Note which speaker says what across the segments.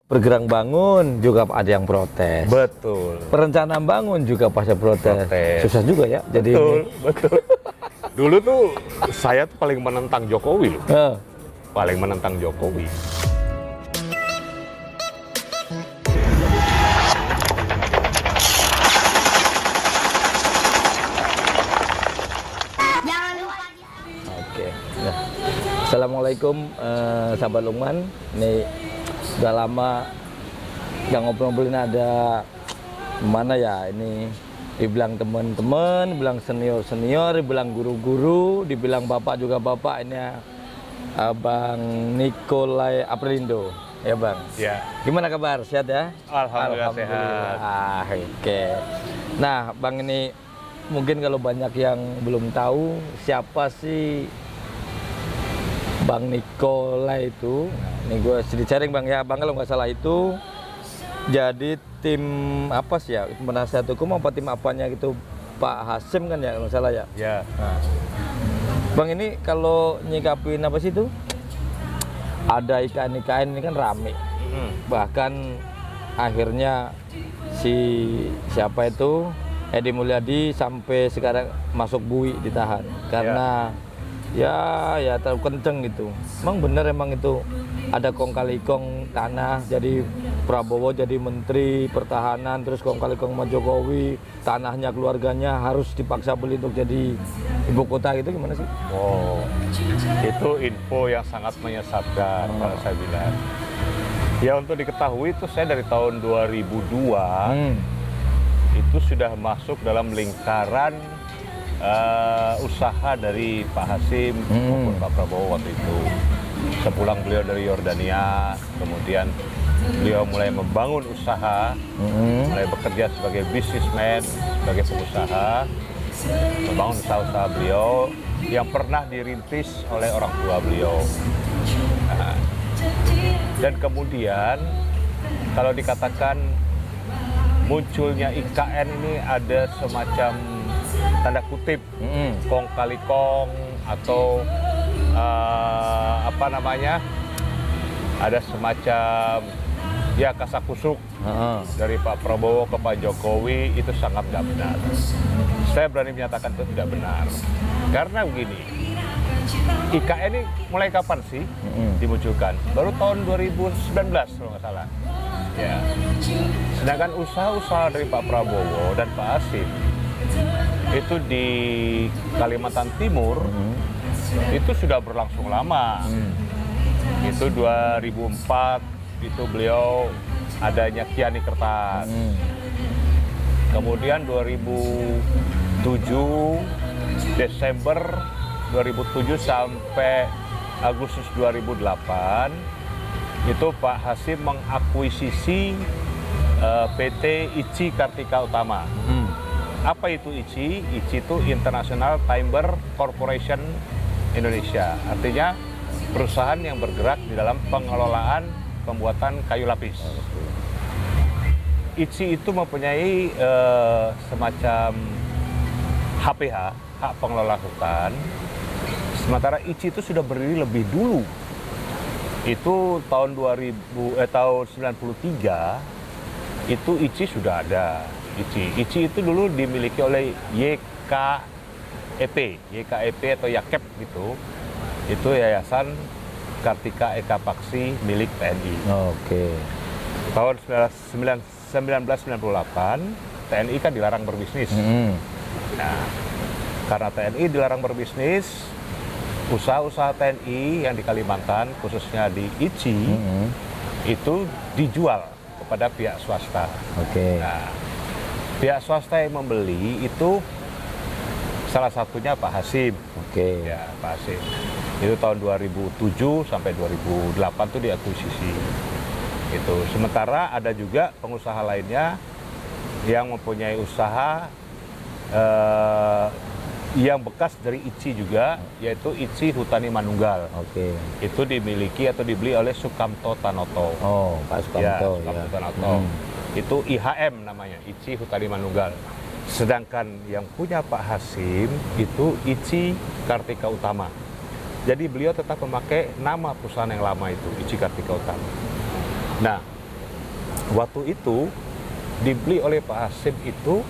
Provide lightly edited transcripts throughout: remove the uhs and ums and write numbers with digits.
Speaker 1: Bergerang bangun juga ada yang protes.
Speaker 2: Betul.
Speaker 1: Perencanaan bangun juga pasti protes. Susah juga ya. Jadi
Speaker 2: Betul,
Speaker 1: ini.
Speaker 2: betul. Dulu tuh saya tuh paling menentang Jokowi loh. Paling menentang Jokowi.
Speaker 1: Oke. Nah, Assalamualaikum sahabat Lukman. Ini udah lama nggak ngobrol-ngobrolin, ada mana ya ini, dibilang teman-teman, bilang senior-senior, dibilang guru-guru, dibilang bapak juga bapak. Ini Bang Nikolai Aprilindo, ya Bang.
Speaker 2: Ya.
Speaker 1: Gimana kabar? Sehat ya?
Speaker 2: Alhamdulillah sehat.
Speaker 1: Oke. Nah, Bang, ini mungkin kalau banyak yang belum tahu siapa sih Bang Nikolai itu. Nah, ini gue sedikit sharing Bang ya. Bang, kalau nggak salah itu jadi tim apa sih ya? Penasihat hukum apa tim apanya gitu? Pak Hasim kan ya kalau nggak salah ya?
Speaker 2: Ya.
Speaker 1: Nah, Bang, ini kalau nyikapin apa sih itu? Ada IKN ini kan rame. Bahkan akhirnya siapa itu Edi Mulyadi sampai sekarang masuk bui, ditahan karena ya terlalu kenceng gitu. Emang bener emang itu ada kong kali kong tanah, jadi Prabowo jadi menteri pertahanan, terus kong kali kong sama Jokowi, tanahnya keluarganya harus dipaksa beli untuk jadi ibu kota gitu, gimana sih?
Speaker 2: Oh, itu info yang sangat menyesatkan kalau saya bilang. Ya, untuk diketahui itu saya dari tahun 2002 itu sudah masuk dalam lingkaran usaha dari Pak Hasim maupun Pak Prabowo waktu itu. Sepulang beliau dari Yordania, kemudian beliau mulai membangun usaha, mulai bekerja sebagai bisnismen, sebagai pengusaha, membangun usaha-usaha beliau yang pernah dirintis oleh orang tua beliau. Nah, dan kemudian kalau dikatakan munculnya IKN ini ada semacam tanda kutip kong kali kong atau apa namanya, ada semacam ya kasakusuk dari Pak Prabowo ke Pak Jokowi, itu sangat nggak benar. Saya berani menyatakan itu tidak benar karena begini, IKN ini mulai kapan sih dimunculkan? Baru tahun 2019 kalau nggak salah. Ya. Sedangkan usaha-usaha dari Pak Prabowo dan Pak Hasim itu di Kalimantan Timur itu sudah berlangsung lama. Itu 2004 itu beliau adanya Kiani Kertas. Kemudian 2007 Desember 2007 sampai Agustus 2008 itu Pak Hasim mengakuisisi PT ICI Kartika Utama. Apa itu ICI? ICI itu International Timber Corporation Indonesia. Artinya perusahaan yang bergerak di dalam pengelolaan pembuatan kayu lapis. ICI itu mempunyai semacam HPH, hak pengelola hutan. Sementara ICI itu sudah berdiri lebih dulu. Itu tahun 93 itu ICI sudah ada. ICI itu dulu dimiliki oleh YKEP atau YAKEP gitu. Itu Yayasan Kartika Eka Paksi milik TNI.
Speaker 1: Oke.
Speaker 2: Tahun 1998 TNI kan dilarang berbisnis. Nah, karena TNI dilarang berbisnis, usaha-usaha TNI yang di Kalimantan, khususnya di ICI, itu dijual kepada pihak swasta.
Speaker 1: Oke.
Speaker 2: Nah, pihak swasta yang membeli itu salah satunya Pak Hasim.
Speaker 1: Oke.
Speaker 2: Ya, Pak Hasim. Itu tahun 2007 sampai 2008 itu diakuisisi. Itu. Sementara ada juga pengusaha lainnya yang mempunyai usaha yang bekas dari ICI juga, yaitu ICI Hutani Manunggal.
Speaker 1: Oke.
Speaker 2: Itu dimiliki atau dibeli oleh Sukamto Tanoto.
Speaker 1: Oh, Pak Sukamto.
Speaker 2: Ya, Sukamto Tanoto. Itu IHM namanya, ICI Hutani Manunggal. Sedangkan yang punya Pak Hasim itu ICI Kartika Utama. Jadi beliau tetap memakai nama perusahaan yang lama itu, ICI Kartika Utama. Nah, waktu itu dibeli oleh Pak Hasim itu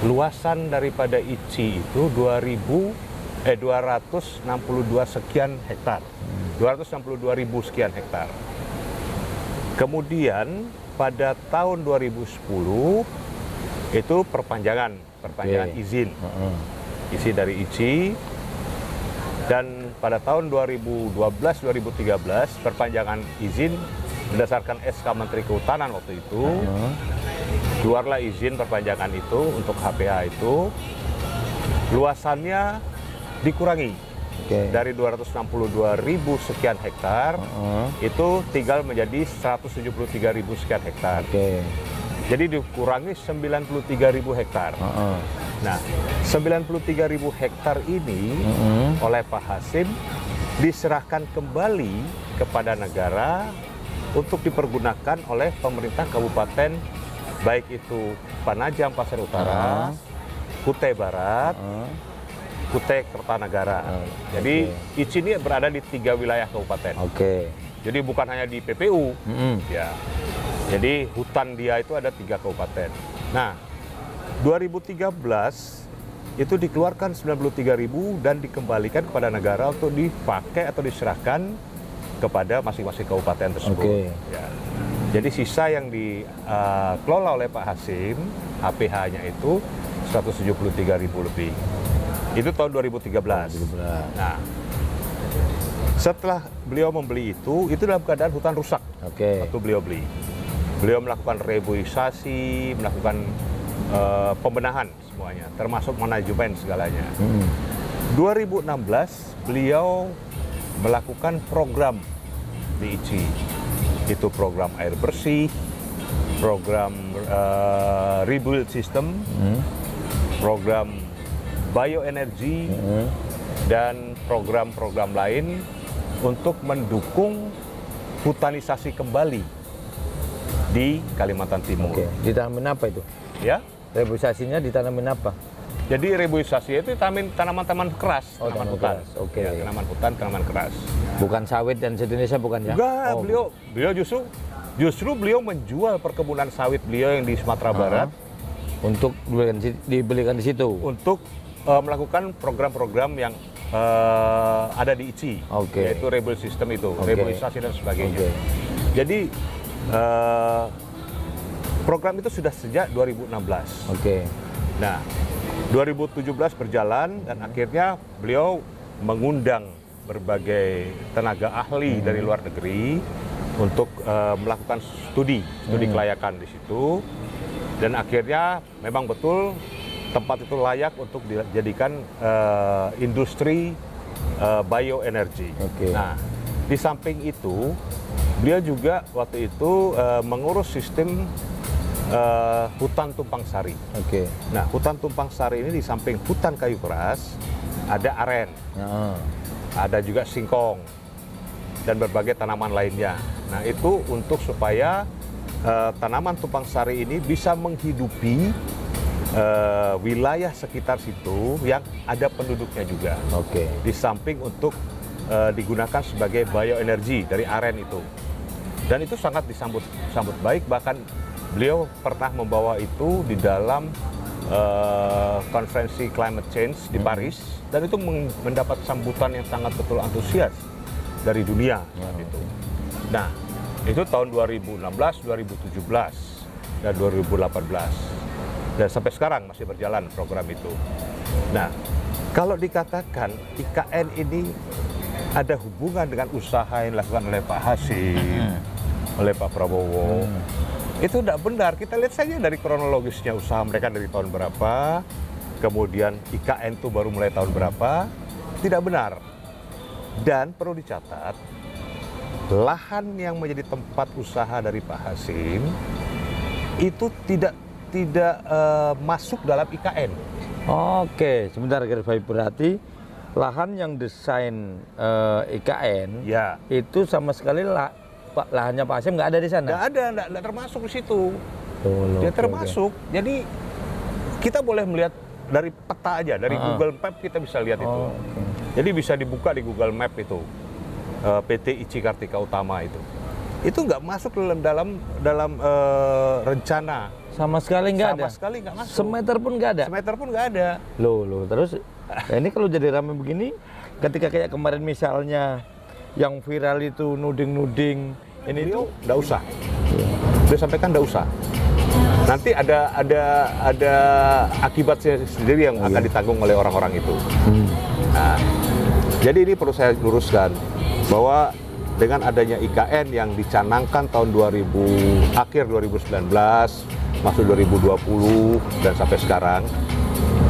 Speaker 2: luasan daripada ICI itu 262 sekian hektar. 262.000 sekian hektar. Kemudian pada tahun 2010 itu perpanjangan izin. Izin dari ICI. Dan pada tahun 2012-2013 perpanjangan izin berdasarkan SK Menteri Kehutanan waktu itu. Keluarlah izin perpanjangan itu untuk HPH itu. Luasannya dikurangi. Dari 262.000 sekian hektar itu tinggal menjadi 173.000 sekian hektar. Jadi dikurangi 93.000 hektar. Nah, 93.000 hektar ini oleh Pak Hasim diserahkan kembali kepada negara untuk dipergunakan oleh pemerintah kabupaten, baik itu Panajam Pasir Utara, Kutai Barat, Kutai Kertanegara. Jadi ICI ini berada di 3 wilayah kabupaten. Jadi bukan hanya di PPU, ya. Jadi hutan dia itu ada 3 kabupaten. Nah, 2013 itu dikeluarkan 93.000 dan dikembalikan kepada negara untuk dipakai atau diserahkan kepada masing-masing kabupaten tersebut. Ya. Jadi sisa yang dikelola oleh Pak Hasim, HPH-nya itu 173.000 lebih. Itu tahun 2013. Nah, setelah beliau membeli itu dalam keadaan hutan rusak. Waktu beliau beli. Beliau melakukan reboisasi, melakukan pembenahan semuanya, termasuk manajemen segalanya. 2016 beliau melakukan program di ICI. Itu program air bersih, program rebuild system, program bioenergi, dan program-program lain untuk mendukung hutanisasi kembali di Kalimantan Timur.
Speaker 1: Ditanamin apa itu?
Speaker 2: Ya,
Speaker 1: reboisasinya ditanamin apa?
Speaker 2: Jadi reboisasi itu tanaman-tanaman keras, tanaman hutan.
Speaker 1: Ya,
Speaker 2: tanaman hutan, tanaman keras.
Speaker 1: Bukan sawit dan sejenisnya, bukan ya?
Speaker 2: Enggak, beliau justru beliau menjual perkebunan sawit beliau yang di Sumatera Barat
Speaker 1: untuk dibelikan di situ.
Speaker 2: Untuk melakukan program-program yang ada di ICI, yaitu rebuild system itu, reboisasi dan sebagainya. Jadi program itu sudah sejak 2016. Nah, 2017 berjalan dan akhirnya beliau mengundang berbagai tenaga ahli dari luar negeri untuk melakukan studi kelayakan di situ. Dan akhirnya memang betul tempat itu layak untuk dijadikan industri bioenergi. Nah, di samping itu beliau juga waktu itu mengurus sistem hutan tumpang sari. Nah, hutan tumpang sari ini di samping hutan kayu keras ada aren, ada juga singkong dan berbagai tanaman lainnya. Nah, itu untuk supaya tanaman tumpang sari ini bisa menghidupi wilayah sekitar situ yang ada penduduknya juga. Di samping untuk digunakan sebagai bioenergi dari aren itu. Dan itu sangat disambut baik, bahkan beliau pernah membawa itu di dalam konferensi climate change di Paris, dan itu mendapat sambutan yang sangat betul antusias dari dunia. Gitu. Nah, itu tahun 2016, 2017, dan 2018. Dan sampai sekarang masih berjalan program itu. Nah, kalau dikatakan IKN ini ada hubungan dengan usaha yang dilakukan oleh Pak Hasim, oleh Pak Prabowo, itu tidak benar. Kita lihat saja dari kronologisnya usaha mereka dari tahun berapa, kemudian IKN itu baru mulai tahun berapa, tidak benar. Dan perlu dicatat, lahan yang menjadi tempat usaha dari Pak Hasim itu tidak masuk dalam IKN.
Speaker 1: Sebentar, berarti lahan yang desain IKN itu sama sekali lahannya Pak Hasim nggak ada di sana?
Speaker 2: Nggak termasuk di situ. Dia termasuk. Jadi kita boleh melihat dari peta aja, dari Google Map kita bisa lihat itu. Jadi bisa dibuka di Google Map itu, PT ICI Kartika Utama itu. itu nggak masuk dalam rencana.
Speaker 1: Sama sekali nggak ada.
Speaker 2: Sama sekali nggak masuk.
Speaker 1: Semeter pun nggak ada.
Speaker 2: Semeter pun nggak ada.
Speaker 1: Loh, terus ini kalau jadi ramai begini, ketika kayak kemarin misalnya yang viral itu nuding-nuding ini
Speaker 2: Beliau
Speaker 1: tuh
Speaker 2: nggak usah. Dia sampaikan nggak usah. Nanti ada akibatnya sendiri yang akan ditanggung oleh orang-orang itu. Nah, jadi ini perlu saya luruskan bahwa dengan adanya IKN yang dicanangkan tahun akhir 2019 masuk 2020 dan sampai sekarang,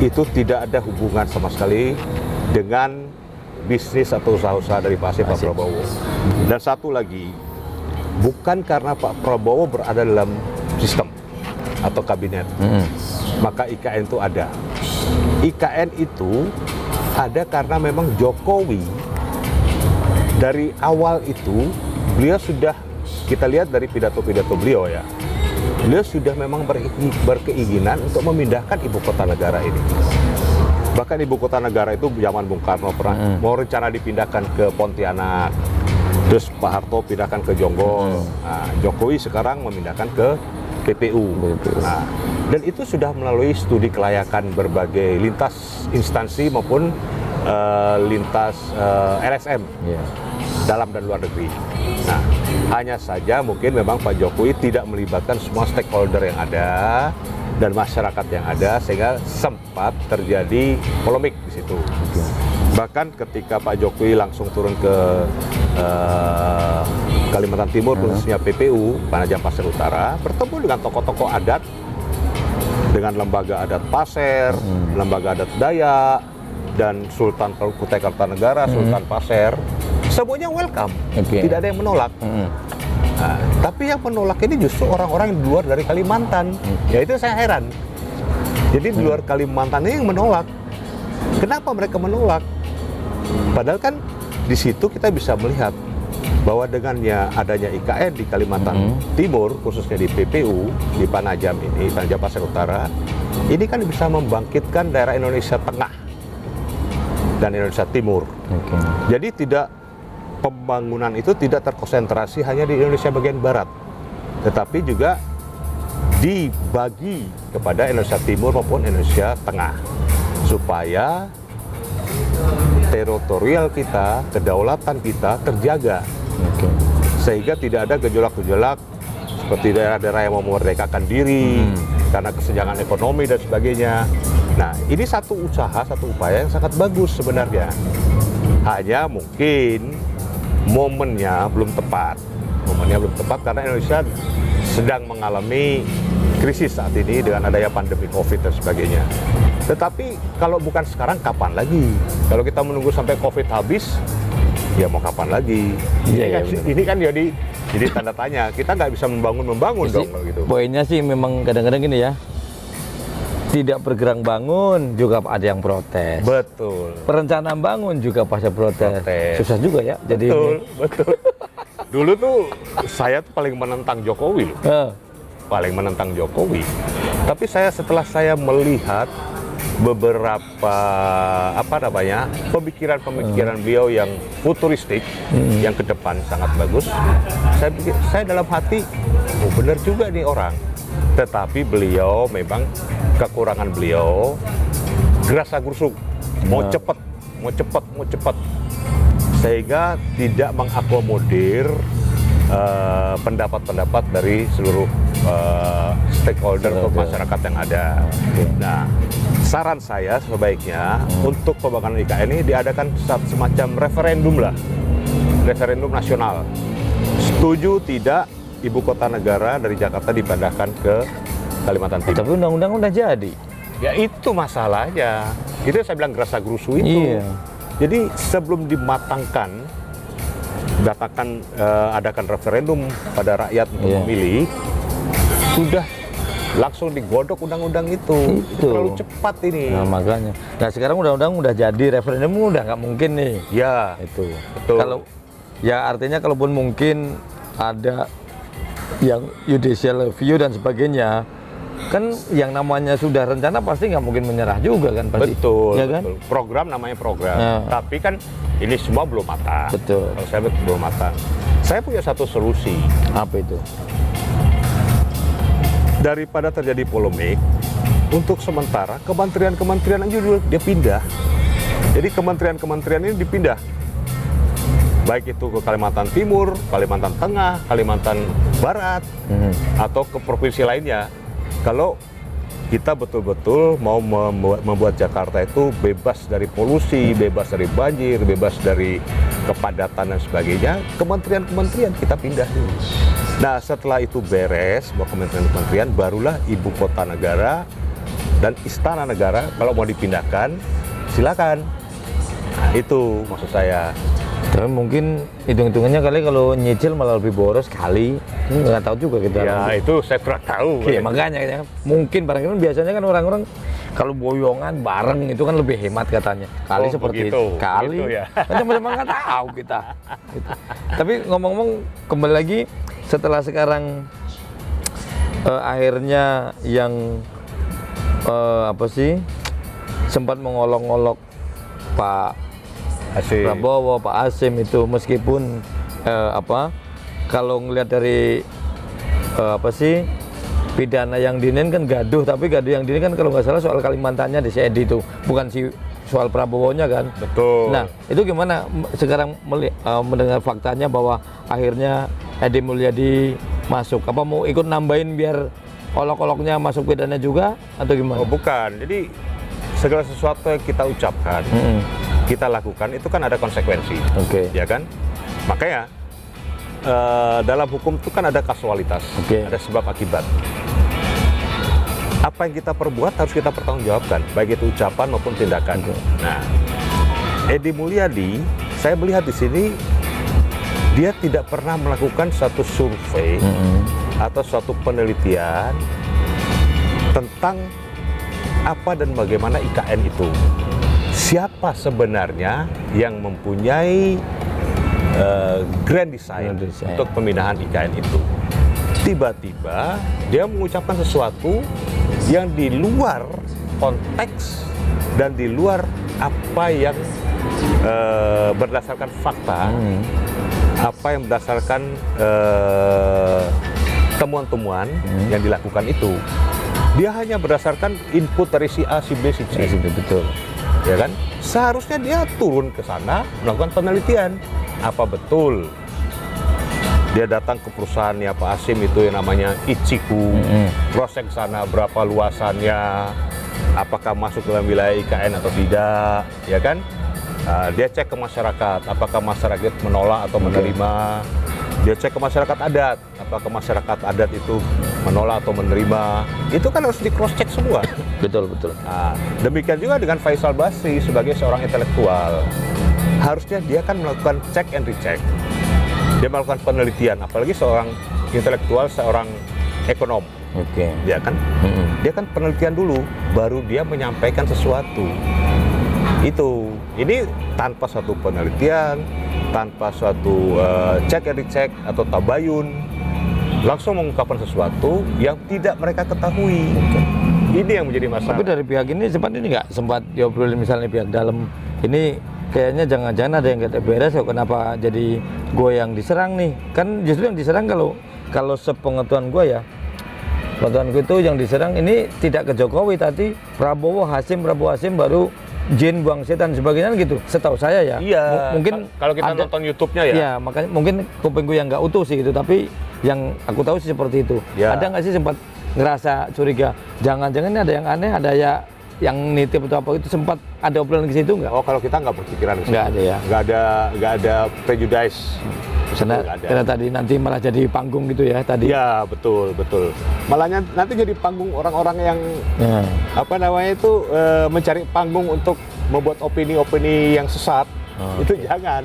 Speaker 2: itu tidak ada hubungan sama sekali dengan bisnis atau usaha-usaha dari Pak Prabowo. Dan satu lagi, bukan karena Pak Prabowo berada dalam sistem atau kabinet, maka IKN itu ada. IKN itu ada karena memang Jokowi dari awal itu, beliau sudah, kita lihat dari pidato-pidato beliau ya, beliau sudah memang berkeinginan untuk memindahkan ibu kota negara ini. Bahkan ibu kota negara itu zaman Bung Karno pernah mau rencana dipindahkan ke Pontianak, terus Pak Harto pindahkan ke Jonggol. Nah, Jokowi sekarang memindahkan ke PPU. Nah, dan itu sudah melalui studi kelayakan berbagai lintas instansi maupun lintas LSM dalam dan luar negeri. Nah, hanya saja mungkin memang Pak Jokowi tidak melibatkan semua stakeholder yang ada dan masyarakat yang ada, sehingga sempat terjadi polemik di situ. Bahkan ketika Pak Jokowi langsung turun ke Kalimantan Timur, khususnya PPU, Penajam Pasir Utara, bertemu dengan tokoh-tokoh adat, dengan lembaga adat Pasir, lembaga adat Dayak, dan Sultan Kutai Kartanegara, Sultan Pasir, semuanya welcome, tidak ada yang menolak. Nah, tapi yang menolak ini justru orang-orang yang di luar dari Kalimantan. Ya itu saya heran. Jadi di luar Kalimantan ini yang menolak. Kenapa mereka menolak? Padahal kan di situ kita bisa melihat bahwa dengannya adanya IKN di Kalimantan Timur, khususnya di PPU, di Penajam ini, Penajam Pasir Utara, ini kan bisa membangkitkan daerah Indonesia Tengah dan Indonesia Timur. Jadi pembangunan itu tidak terkonsentrasi hanya di Indonesia bagian barat, tetapi juga dibagi kepada Indonesia Timur maupun Indonesia Tengah, supaya teritorial kita, kedaulatan kita terjaga, sehingga tidak ada gejolak-gejolak seperti daerah-daerah yang mau memerdekakan diri karena kesenjangan ekonomi dan sebagainya. Nah, ini satu usaha, satu upaya yang sangat bagus sebenarnya. Hanya mungkin momennya belum tepat. Momennya belum tepat karena Indonesia sedang mengalami krisis saat ini dengan adanya pandemi COVID dan sebagainya. Tetapi kalau bukan sekarang, kapan lagi? Kalau kita menunggu sampai COVID habis, ya mau kapan lagi? Ini kan jadi tanda tanya. Kita nggak bisa membangun dong kalau gitu.
Speaker 1: Poinnya sih memang kadang-kadang gini ya. Tidak bergerak bangun juga ada yang protes.
Speaker 2: Betul.
Speaker 1: Perencanaan bangun juga pasti protes. Susah juga ya. Jadi
Speaker 2: betul. Dulu tuh saya tuh paling menentang Jokowi loh. Paling menentang Jokowi. Tapi setelah saya melihat beberapa pemikiran beliau yang futuristik, yang ke depan sangat bagus, saya dalam hati, oh benar juga nih orang. Tetapi beliau memang kekurangan beliau gerasa gerusuk, mau cepat, sehingga tidak mengakomodir pendapat-pendapat dari seluruh stakeholder atau masyarakat yang ada. Nah, saran saya sebaiknya untuk pembangunan IKN ini diadakan semacam referendum nasional. Setuju tidak ibu kota negara dari Jakarta dipindahkan ke Kalimantan Timur?
Speaker 1: Tapi undang-undang udah jadi.
Speaker 2: Ya itu masalahnya. Itu saya bilang gerasa gerusu itu. Iya. Jadi sebelum dimatangkan, adakan referendum pada rakyat untuk memilih, sudah langsung digodok undang-undang itu. Itu terlalu cepat ini.
Speaker 1: Nah makanya. Nah sekarang undang-undang udah jadi, referendum udah nggak mungkin nih.
Speaker 2: Ya
Speaker 1: itu.
Speaker 2: Betul.
Speaker 1: Kalau ya artinya kalaupun mungkin ada yang judicial review dan sebagainya, kan yang namanya sudah rencana pasti nggak mungkin menyerah juga kan pasti.
Speaker 2: Betul,
Speaker 1: ya kan?
Speaker 2: Betul. Program namanya program. Tapi kan ini semua belum matang.
Speaker 1: Betul.
Speaker 2: Kalau saya belum matang. Saya punya satu solusi.
Speaker 1: Apa itu?
Speaker 2: Daripada terjadi polemik, untuk sementara kementerian-kementerian aja dulu dia pindah. Jadi kementerian-kementerian ini dipindah. Baik itu ke Kalimantan Timur, Kalimantan Tengah, Kalimantan Barat, atau ke provinsi lainnya. Kalau kita betul-betul mau membuat Jakarta itu bebas dari polusi, bebas dari banjir, bebas dari kepadatan dan sebagainya, kementerian-kementerian kita pindah dulu. Nah, setelah itu beres, semua kementerian-kementerian, barulah ibu kota negara dan istana negara kalau mau dipindahkan, silakan. Nah, itu maksud saya.
Speaker 1: Tapi mungkin hitung-hitungannya kali kalau nyicil malah lebih boros kali. Nggak tahu juga kita.
Speaker 2: Ya, itu saya kurang tahu.
Speaker 1: Iya, makanya ya. Mungkin barangkali biasanya kan orang-orang kalau boyongan bareng itu kan lebih hemat katanya. Kali seperti
Speaker 2: begitu,
Speaker 1: itu. Kali.
Speaker 2: begitu ya.
Speaker 1: Macam-macam nggak tahu kita. Gitu. Tapi ngomong-ngomong kembali lagi setelah sekarang akhirnya yang apa sih sempat mengolok-olok Pak Prabowo, Pak Hasyim itu meskipun kalau ngelihat dari apa sih pidana yang dinin kan gaduh, tapi gaduh yang dinin kan kalau nggak salah soal Kalimantannya di si Edi itu, bukan soal Prabowo-nya kan.
Speaker 2: Betul.
Speaker 1: Nah, itu gimana sekarang mendengar faktanya bahwa akhirnya Edi Mulyadi masuk? Apa mau ikut nambahin biar olok-oloknya masuk pidana juga atau gimana?
Speaker 2: Oh, bukan. Jadi segala sesuatu yang kita ucapkan, kita lakukan itu kan ada konsekuensi.
Speaker 1: Oke.
Speaker 2: Ya kan? Makanya dalam hukum itu kan ada kasualitas, ada sebab akibat. Apa yang kita perbuat harus kita pertanggungjawabkan, baik itu ucapan maupun tindakan. Nah, Edi Mulyadi, saya melihat di sini dia tidak pernah melakukan satu survei atau suatu penelitian tentang apa dan bagaimana IKN itu. Siapa sebenarnya yang mempunyai grand design untuk pemindahan IKN itu. Tiba-tiba dia mengucapkan sesuatu yang di luar konteks dan di luar apa yang berdasarkan fakta, apa yang berdasarkan temuan-temuan yang dilakukan itu. Dia hanya berdasarkan input dari si A, si B, si C.
Speaker 1: Betul.
Speaker 2: Ya kan? Seharusnya dia turun ke sana melakukan penelitian. Apa betul dia datang ke perusahaannya Pak Hasyim itu yang namanya Ichiku, cross check sana berapa luasannya, apakah masuk dalam wilayah IKN atau tidak, ya kan? Dia cek ke masyarakat, apakah masyarakat menolak atau menerima. Dia cek ke masyarakat adat, apakah masyarakat adat itu menolak atau menerima. Itu kan harus di cross check semua.
Speaker 1: Betul.
Speaker 2: Nah, demikian juga dengan Faisal Basri sebagai seorang intelektual. Harusnya dia kan melakukan check and recheck. Dia melakukan penelitian, apalagi seorang intelektual, seorang ekonom. Ya kan? Dia kan penelitian dulu, baru dia menyampaikan sesuatu. Ini tanpa suatu penelitian, tanpa suatu check and recheck atau tabayun, langsung mengungkapkan sesuatu yang tidak mereka ketahui. Ini yang menjadi masalah.
Speaker 1: Tapi dari pihak ini sempat diobrolin misalnya pihak dalam ini kayaknya jangan-jangan ada yang gak beres kok, kenapa jadi gue yang diserang nih? Kan justru yang diserang kalau sepengetahuan gue ya, pengetahuan gue itu yang diserang ini tidak ke Jokowi, tadi Prabowo Hasyim baru jin buang setan sebagainya gitu. Setahu saya ya.
Speaker 2: Iya.
Speaker 1: Mungkin
Speaker 2: kalau kita nonton YouTube-nya ya.
Speaker 1: Iya, makanya mungkin kuping gue yang nggak utuh sih gitu, tapi yang aku tahu sih seperti itu. Ya. Ada nggak sih sempat ngerasa curiga? Jangan-jangan ini ada yang aneh, ada ya yang nitip atau apa itu, sempat ada obrolan ke situ nggak?
Speaker 2: Oh, kalau kita nggak berpikiran ke situ.
Speaker 1: Nggak ada ya.
Speaker 2: Nggak ada prejudice.
Speaker 1: Karena tadi nanti malah jadi panggung gitu ya tadi.
Speaker 2: Ya, betul. Malahnya nanti jadi panggung orang-orang yang mencari panggung untuk membuat opini-opini yang sesat. Itu jangan.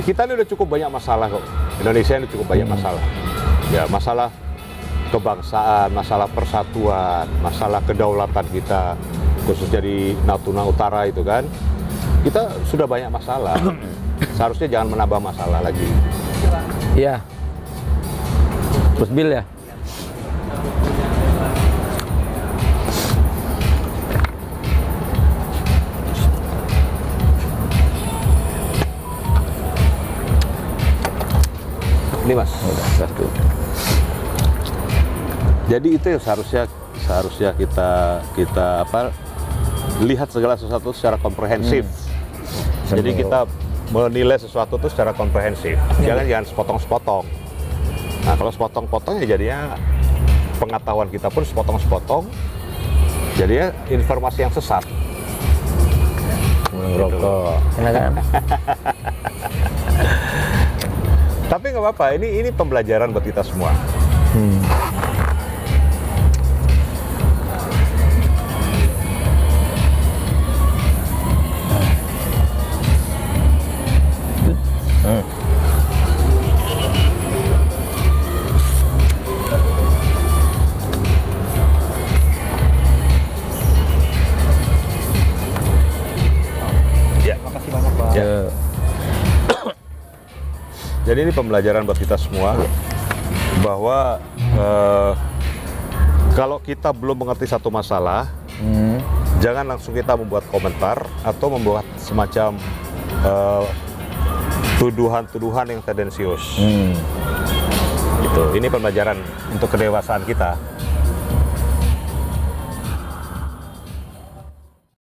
Speaker 2: Kita ini udah cukup banyak masalah kok. Indonesia ini cukup banyak masalah. Ya, masalah kebangsaan, masalah persatuan, masalah kedaulatan kita, khususnya di Natuna Utara itu kan. Kita sudah banyak masalah. Seharusnya jangan menambah masalah lagi.
Speaker 1: Iya. Terus Bill ya.
Speaker 2: Ini Mas.
Speaker 1: Udah, satu.
Speaker 2: Jadi itu yang seharusnya kita lihat segala sesuatu secara komprehensif. Jadi kita menilai sesuatu itu secara komprehensif. Jangan sepotong-sepotong. Nah, kalau sepotong-potong ya jadinya pengetahuan kita pun sepotong-sepotong. Jadinya informasi yang sesat.
Speaker 1: Rokok. Enak kan?
Speaker 2: Tapi nggak apa-apa. Ini pembelajaran buat kita semua.
Speaker 1: Ya.
Speaker 2: Jadi ini pembelajaran buat kita semua bahwa kalau kita belum mengerti satu masalah, jangan langsung kita membuat komentar atau membuat semacam tuduhan-tuduhan yang tendensius. Gitu. Ini pembelajaran untuk kedewasaan kita.